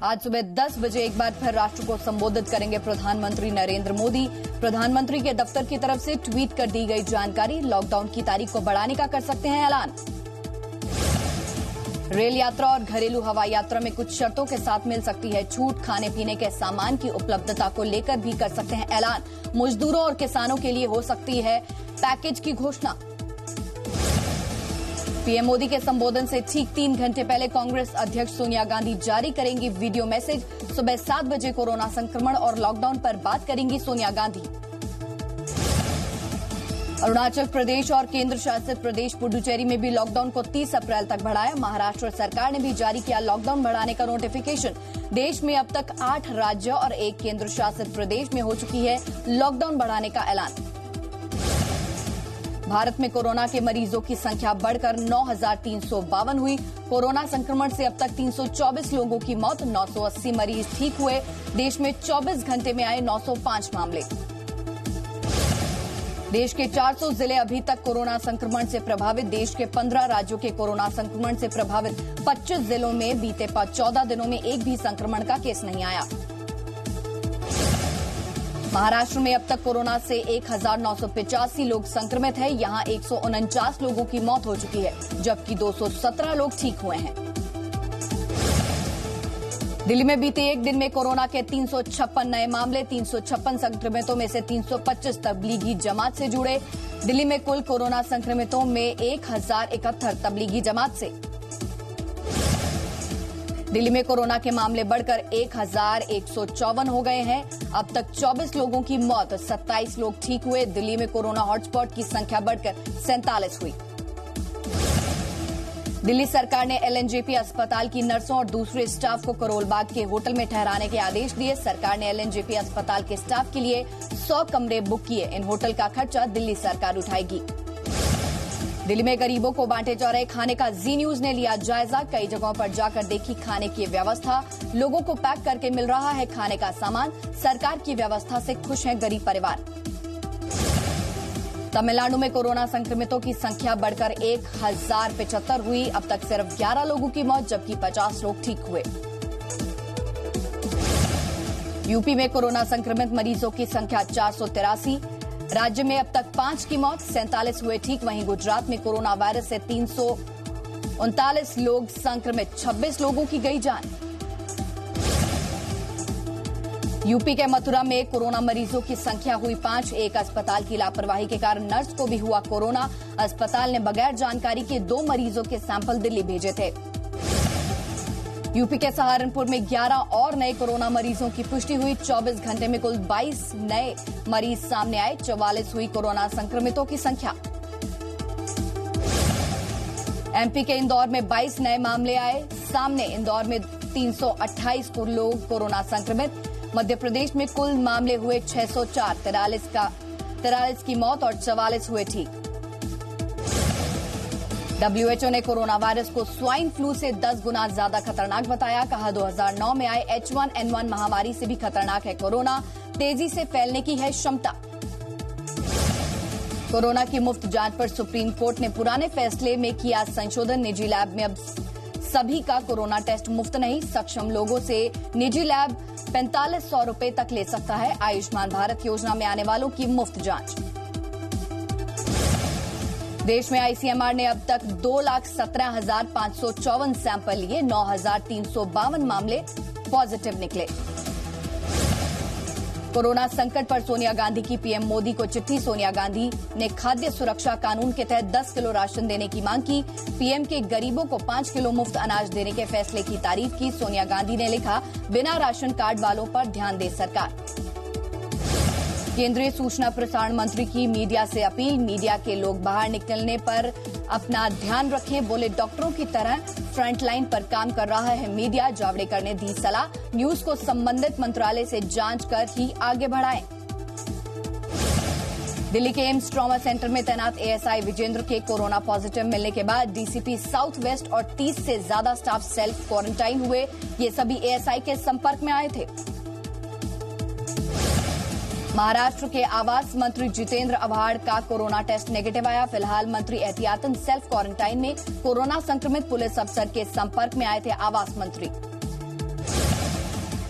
आज सुबह 10 बजे एक बार फिर राष्ट्र को संबोधित करेंगे प्रधानमंत्री नरेंद्र मोदी। प्रधानमंत्री के दफ्तर की तरफ से ट्वीट कर दी गई जानकारी, लॉकडाउन की तारीख को बढ़ाने का कर सकते हैं ऐलान। रेल यात्रा और घरेलू हवाई यात्रा में कुछ शर्तों के साथ मिल सकती है छूट। खाने पीने के सामान की उपलब्धता को लेकर भी कर सकते हैं ऐलान। मजदूरों और किसानों के लिए हो सकती है पैकेज की घोषणा। पीएम मोदी के संबोधन से ठीक 3 घंटे पहले कांग्रेस अध्यक्ष सोनिया गांधी जारी करेंगी वीडियो मैसेज। सुबह 7 बजे कोरोना संक्रमण और लॉकडाउन पर बात करेंगी सोनिया गांधी। अरुणाचल प्रदेश और केंद्र शासित प्रदेश पुडुचेरी में भी लॉकडाउन को 30 अप्रैल तक बढ़ाया। महाराष्ट्र सरकार ने भी जारी किया लॉकडाउन बढ़ाने का नोटिफिकेशन। देश में अब तक 8 राज्य और 1 केंद्र शासित प्रदेश में हो चुकी है लॉकडाउन बढ़ाने का ऐलान। भारत में कोरोना के मरीजों की संख्या बढ़कर 9,352 हुई। कोरोना संक्रमण से अब तक 324 लोगों की मौत, 980 मरीज ठीक हुए। देश में 24 घंटे में आए 905 मामले। देश के 400 जिले अभी तक कोरोना संक्रमण से प्रभावित। देश के 15 राज्यों के कोरोना संक्रमण से प्रभावित 25 जिलों में बीते 14 दिनों में एक भी संक्रमण का केस नहीं आया। महाराष्ट्र में अब तक कोरोना से 1,985 लोग संक्रमित हैं। यहां 149 लोगों की मौत हो चुकी है, जबकि 217 लोग ठीक हुए हैं। दिल्ली में बीते एक दिन में कोरोना के 356 नए मामले। 356 संक्रमितों में से 325 तबलीगी जमात से जुड़े। दिल्ली में कुल कोरोना संक्रमितों में 1,071 तबलीगी जमात से। दिल्ली में कोरोना के मामले बढ़कर 1,154 हो गए हैं। अब तक 24 लोगों की मौत, 27 लोग ठीक हुए। दिल्ली में कोरोना हॉटस्पॉट की संख्या बढ़कर 47 हुई। दिल्ली सरकार ने एलएनजेपी अस्पताल की नर्सों और दूसरे स्टाफ को करोल बाग के होटल में ठहराने के आदेश दिए। सरकार ने एलएनजेपी अस्पताल के स्टाफ के लिए 100 कमरे बुक किए। इन होटल का खर्चा दिल्ली सरकार उठाएगी। दिल्ली में गरीबों को बांटे जा रहे खाने का जी न्यूज ने लिया जायजा। कई जगहों पर जाकर देखी खाने की व्यवस्था। लोगों को पैक करके मिल रहा है खाने का सामान। सरकार की व्यवस्था से खुश हैं गरीब परिवार। तमिलनाडु में कोरोना संक्रमितों की संख्या बढ़कर 1,075 हुई। अब तक सिर्फ 11 लोगों की मौत, जबकि 50 लोग ठीक हुए। यूपी में कोरोना संक्रमित मरीजों की संख्या 483। राज्य में अब तक 5 की मौत, 47 हुए ठीक। वहीं गुजरात में कोरोना वायरस से 339 लोग संक्रमित, 26 लोगों की गई जान। यूपी के मथुरा में कोरोना मरीजों की संख्या हुई 5। एक अस्पताल की लापरवाही के कारण नर्स को भी हुआ कोरोना। अस्पताल ने बगैर जानकारी के 2 मरीजों के सैंपल दिल्ली भेजे थे। यूपी के सहारनपुर में 11 और नए कोरोना मरीजों की पुष्टि हुई। 24 घंटे में कुल 22 नए मरीज सामने आए। 44 हुई कोरोना संक्रमितों की संख्या। एमपी के इंदौर में 22 नए मामले आए सामने। इंदौर में 328 लोग कोरोना संक्रमित। मध्य प्रदेश में कुल मामले हुए 604, 43 की मौत और 44 हुए ठीक। डब्ल्यूएचओ ने कोरोना वायरस को स्वाइन फ्लू से 10 गुना ज्यादा खतरनाक बताया। कहा 2009 में आए H1N1 महामारी से भी खतरनाक है कोरोना। तेजी से फैलने की है क्षमता। कोरोना की मुफ्त जांच पर सुप्रीम कोर्ट ने पुराने फैसले में किया संशोधन। निजी लैब में अब सभी का कोरोना टेस्ट मुफ्त नहीं। सक्षम लोगों से निजी लैब 4500 रुपए तक ले सकता है। आयुष्मान भारत योजना में आने वालों की मुफ्त जांच। देश में आईसीएमआर ने अब तक 2,17,554 सैंपल लिए। 9,352 मामले पॉजिटिव निकले। कोरोना संकट पर सोनिया गांधी की पीएम मोदी को चिट्ठी। सोनिया गांधी ने खाद्य सुरक्षा कानून के तहत 10 किलो राशन देने की मांग की। पीएम के गरीबों को 5 किलो मुफ्त अनाज देने के फैसले की तारीफ की। सोनिया गांधी ने लिखा, बिना राशन कार्ड वालों पर ध्यान दे सरकार। केंद्रीय सूचना प्रसारण मंत्री की मीडिया से अपील। मीडिया के लोग बाहर निकलने पर अपना ध्यान रखें। बोले, डॉक्टरों की तरह फ्रंटलाइन पर काम कर रहा है मीडिया। जावड़ेकर ने दी सलाह, न्यूज को संबंधित मंत्रालय से जांच कर ही आगे बढ़ाएं। दिल्ली के एम्स ट्रॉमा सेंटर में तैनात एएसआई विजेंद्र के कोरोना पॉजिटिव मिलने के बाद डीसीपी साउथ वेस्ट और 30 से ज्यादा स्टाफ सेल्फ क्वारंटाइन हुए। ये सभी एएसआई के संपर्क में आए थे। महाराष्ट्र के आवास मंत्री जितेंद्र आव्हाड का कोरोना टेस्ट नेगेटिव आया। फिलहाल मंत्री एहतियातन सेल्फ क्वारंटाइन में। कोरोना संक्रमित पुलिस अफसर के संपर्क में आए थे आवास मंत्री।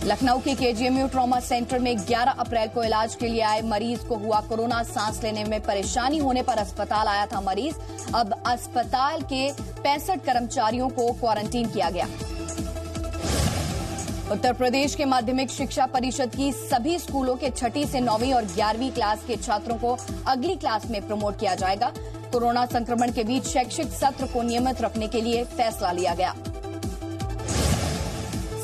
लखनऊ के केजीएमयू ट्रॉमा सेंटर में 11 अप्रैल को इलाज के लिए आए मरीज को हुआ कोरोना। सांस लेने में परेशानी होने पर अस्पताल आया था मरीज। अब अस्पताल के 65 कर्मचारियों को क्वारंटीन किया गया। उत्तर प्रदेश के माध्यमिक शिक्षा परिषद की सभी स्कूलों के 6ठी से 9वीं और 11वीं क्लास के छात्रों को अगली क्लास में प्रमोट किया जाएगा। कोरोना संक्रमण के बीच शैक्षिक सत्र को नियमित रखने के लिए फैसला लिया गया।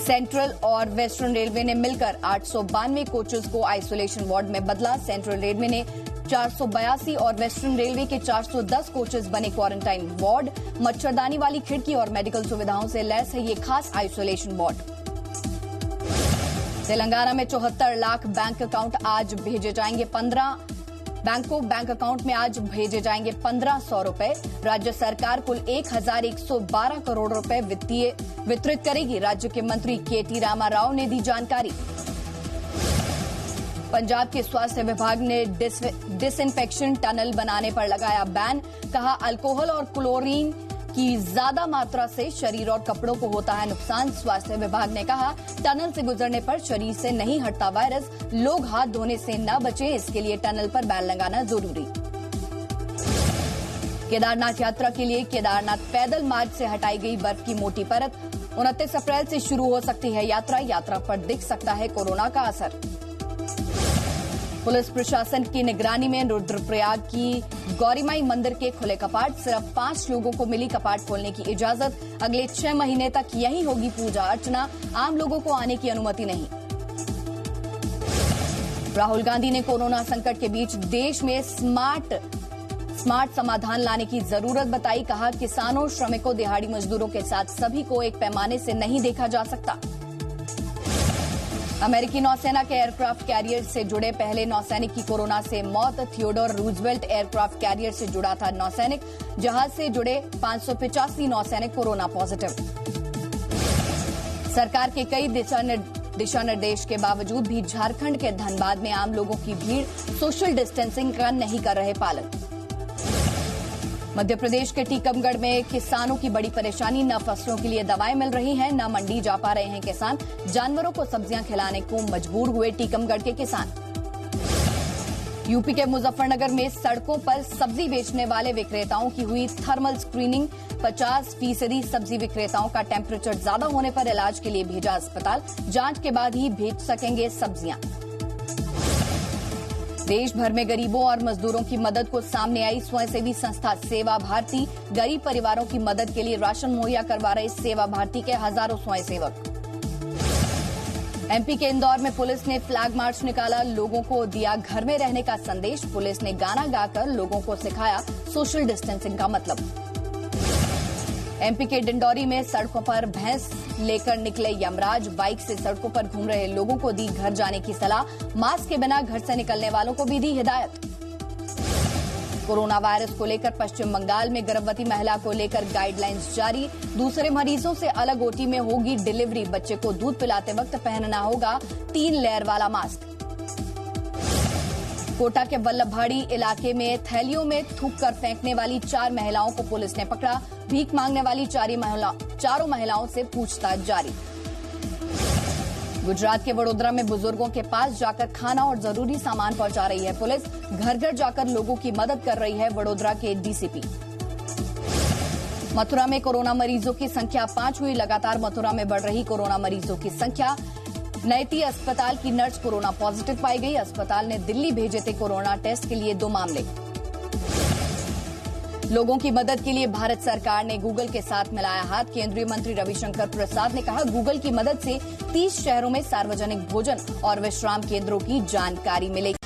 सेंट्रल और वेस्टर्न रेलवे ने मिलकर 892 कोचेज को आइसोलेशन वार्ड में बदला। सेंट्रल रेलवे ने 482 और वेस्टर्न रेलवे के 410 कोचेज बने क्वारंटाइन वार्ड। मच्छरदानी वाली खिड़की और मेडिकल सुविधाओं से लैस है ये खास आइसोलेशन वार्ड। तेलंगाना में 74 लाख बैंक अकाउंट आज भेजे जाएंगे। 15 बैंक अकाउंट में आज भेजे जाएंगे 1500 रुपए। राज्य सरकार कुल 1112 करोड़ रुपए वितरित करेगी। राज्य के मंत्री केटी रामा राव ने दी जानकारी। पंजाब के स्वास्थ्य विभाग ने डिसइंफेक्शन टनल बनाने पर लगाया बैन। कहा अल्कोहल और क्लोरीन की ज्यादा मात्रा से शरीर और कपड़ों को होता है नुकसान। स्वास्थ्य विभाग ने कहा टनल से गुजरने पर शरीर से नहीं हटता वायरस। लोग हाथ धोने से न बचें, इसके लिए टनल पर बैन लगाना जरूरी। केदारनाथ यात्रा के लिए केदारनाथ पैदल मार्ग से हटाई गई बर्फ की मोटी परत। 29 अप्रैल से शुरू हो सकती है यात्रा पर दिख सकता है कोरोना का असर। पुलिस प्रशासन की निगरानी में रुद्रप्रयाग की गौरीमाई मंदिर के खुले कपाट। सिर्फ 5 लोगों को मिली कपाट खोलने की इजाजत। अगले 6 महीने तक यही होगी पूजा अर्चना। आम लोगों को आने की अनुमति नहीं। राहुल गांधी ने कोरोना संकट के बीच देश में स्मार्ट समाधान लाने की जरूरत बताई। कहा किसानों, श्रमिकों, दिहाड़ी मजदूरों के साथ सभी को एक पैमाने से नहीं देखा जा सकता। अमेरिकी नौसेना के एयरक्राफ्ट कैरियर से जुड़े पहले नौसैनिक की कोरोना से मौत। थियोडोर रूजवेल्ट एयरक्राफ्ट कैरियर से जुड़ा था नौसैनिक। जहाज से जुड़े 585 नौसैनिक कोरोना पॉजिटिव। सरकार के कई दिशा निर्देश के बावजूद भी झारखंड के धनबाद में आम लोगों की भीड़ सोशल डिस्टेंसिंग का नहीं कर रहे पालन। मध्य प्रदेश के टीकमगढ़ में किसानों की बड़ी परेशानी। न फसलों के लिए दवाएं मिल रही हैं, न मंडी जा पा रहे हैं किसान। जानवरों को सब्जियां खिलाने को मजबूर हुए टीकमगढ़ के किसान। यूपी के मुजफ्फरनगर में सड़कों पर सब्जी बेचने वाले विक्रेताओं की हुई थर्मल स्क्रीनिंग। 50% सब्जी विक्रेताओं का टेम्परेचर ज्यादा होने पर इलाज के लिए भेजा अस्पताल। जांच के बाद ही भेज सकेंगे सब्जियां। देश भर में गरीबों और मजदूरों की मदद को सामने आई स्वयंसेवी संस्था सेवा भारती। गरीब परिवारों की मदद के लिए राशन मुहैया करवा रहे सेवा भारती के हजारों स्वयंसेवक। एमपी के इंदौर में पुलिस ने फ्लैग मार्च निकाला। लोगों को दिया घर में रहने का संदेश। पुलिस ने गाना गाकर लोगों को सिखाया सोशल डिस्टेंसिंग का मतलब। एमपी के डिंडौरी में सड़कों पर भैंस लेकर निकले यमराज। बाइक से सड़कों पर घूम रहे लोगों को दी घर जाने की सलाह। मास्क के बिना घर से निकलने वालों को भी दी हिदायत। कोरोना वायरस को लेकर पश्चिम बंगाल में गर्भवती महिला को लेकर गाइडलाइंस जारी। दूसरे मरीजों से अलग ओटी में होगी डिलीवरी। बच्चे को दूध पिलाते वक्त पहनना होगा 3 लेयर वाला मास्क। कोटा के वल्लभभाड़ी इलाके में थैलियों में थूक कर फेंकने वाली 4 महिलाओं को पुलिस ने पकड़ा। भीख मांगने वाली चारों महिलाओं से पूछताछ जारी। गुजरात के वडोदरा में बुजुर्गों के पास जाकर खाना और जरूरी सामान पहुंचा रही है पुलिस। घर घर जाकर लोगों की मदद कर रही है वडोदरा के डीसीपी। मथुरा में कोरोना मरीजों की संख्या 5 हुई। लगातार मथुरा में बढ़ रही कोरोना मरीजों की संख्या। नैती अस्पताल की नर्स कोरोना पॉजिटिव पाई गई। अस्पताल ने दिल्ली भेजे थे कोरोना टेस्ट के लिए 2 मामले। लोगों की मदद के लिए भारत सरकार ने गूगल के साथ मिलाया हाथ। केंद्रीय मंत्री रविशंकर प्रसाद ने कहा गूगल की मदद से 30 शहरों में सार्वजनिक भोजन और विश्राम केंद्रों की जानकारी मिलेगी।